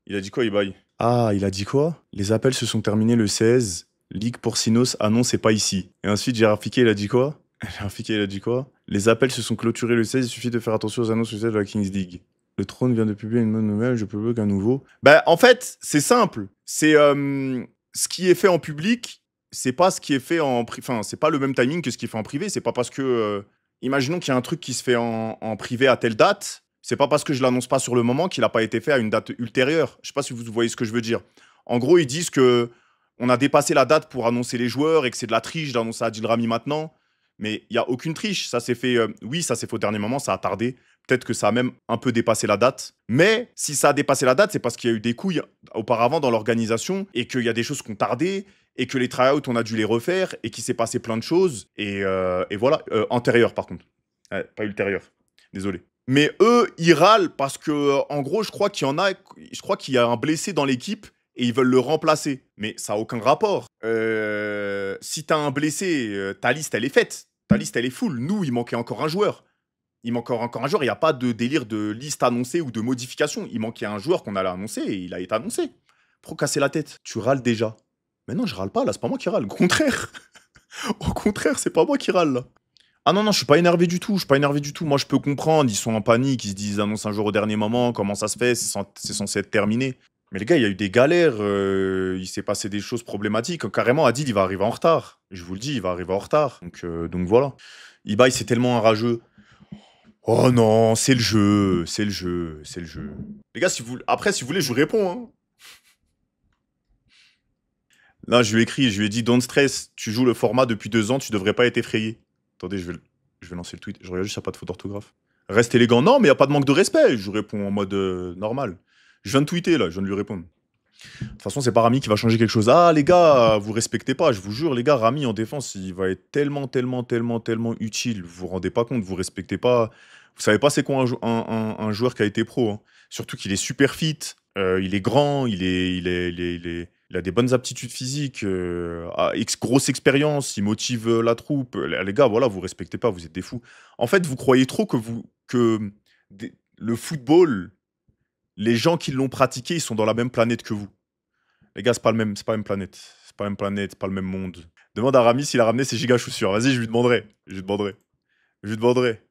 Il a dit quoi, Ibai? Ah, il a dit quoi? Les appels se sont terminés le 16. Ligue Porcinos, ah non, c'est pas ici. Et ensuite, Gérard Piqué, il a dit quoi? Gérard Piqué, il a dit quoi? Les appels se sont clôturés le 16, il suffit de faire attention aux annonces officielles de la Kings League. Le trône vient de publier une bonne nouvelle, je peux qu'un nouveau. Bah, en fait, c'est simple. C'est ce qui est fait en public, c'est pas ce qui est fait en privé. Enfin, c'est pas le même timing que ce qui est fait en privé. C'est pas parce que. Imaginons qu'il y a un truc qui se fait en privé à telle date. C'est pas parce que je l'annonce pas sur le moment qu'il a pas été fait à une date ultérieure. Je sais pas si vous voyez ce que je veux dire. En gros, ils disent que on a dépassé la date pour annoncer les joueurs et que c'est de la triche d'annoncer Adil Rami maintenant. Mais il n'y a aucune triche. Ça s'est fait. Oui, ça s'est fait au dernier moment, ça a tardé. Peut-être que ça a même un peu dépassé la date. Mais si ça a dépassé la date, c'est parce qu'il y a eu des couilles auparavant dans l'organisation et qu'il y a des choses qui ont tardé et que les tryouts, on a dû les refaire et qu'il s'est passé plein de choses. Et voilà. Antérieur, par contre. Ouais, pas ultérieur. Désolé. Mais eux, ils râlent parce que, en gros, je crois qu'il y en a. Je crois qu'il y a un blessé dans l'équipe et ils veulent le remplacer. Mais ça n'a aucun rapport. Si t'as un blessé, ta liste, elle est faite. Ta liste, elle est full. Nous, il manquait encore un joueur. Il manque encore un joueur. Il n'y a pas de délire de liste annoncée ou de modification. Il manquait un joueur qu'on allait annoncer et il a été annoncé. Pourquoi casser la tête? Tu râles déjà. Mais non, je râle pas, là. C'est pas moi qui râle. Au contraire. Au contraire, c'est pas moi qui râle, là. Ah non, non, je suis pas énervé du tout. Je suis pas énervé du tout. Moi, je peux comprendre. Ils sont en panique. Ils se disent, ils annoncent un jour au dernier moment. Comment ça se fait? C'est censé être terminé. Mais les gars, il y a eu des galères, il s'est passé des choses problématiques. Carrément, Adil, il va arriver en retard. Je vous le dis, il va arriver en retard. Donc voilà. Ibai, c'est tellement un rageux. Oh non, c'est le jeu, c'est le jeu, c'est le jeu. Les gars, après, si vous voulez, je vous réponds. Hein. Là, je lui ai écrit, je lui ai dit, don't stress, tu joues le format depuis 2 ans, tu devrais pas être effrayé. Attendez, je vais lancer le tweet. Je regarde juste, il n'y a pas de faute d'orthographe. Reste élégant. Non, mais il n'y a pas de manque de respect. Je réponds en mode normal. Je viens de tweeter, là, je viens de lui répondre. De toute façon, c'est pas Rami qui va changer quelque chose. Ah, les gars, vous respectez pas. Je vous jure, les gars, Rami en défense, il va être tellement, tellement, tellement, tellement utile. Vous vous rendez pas compte, vous respectez pas. Vous savez pas c'est quoi un joueur qui a été pro. Hein. Surtout qu'il est super fit, il est grand, il a des bonnes aptitudes physiques, grosse expérience, il motive la troupe. Les gars, voilà, vous respectez pas, vous êtes des fous. En fait, vous croyez trop que le football, les gens qui l'ont pratiqué, ils sont dans la même planète que vous. Les gars, c'est pas la même planète. C'est pas la même planète, c'est pas le même monde. Demande à Rami s'il a ramené ses giga chaussures. Vas-y, je lui demanderai. Je lui demanderai. Je lui demanderai.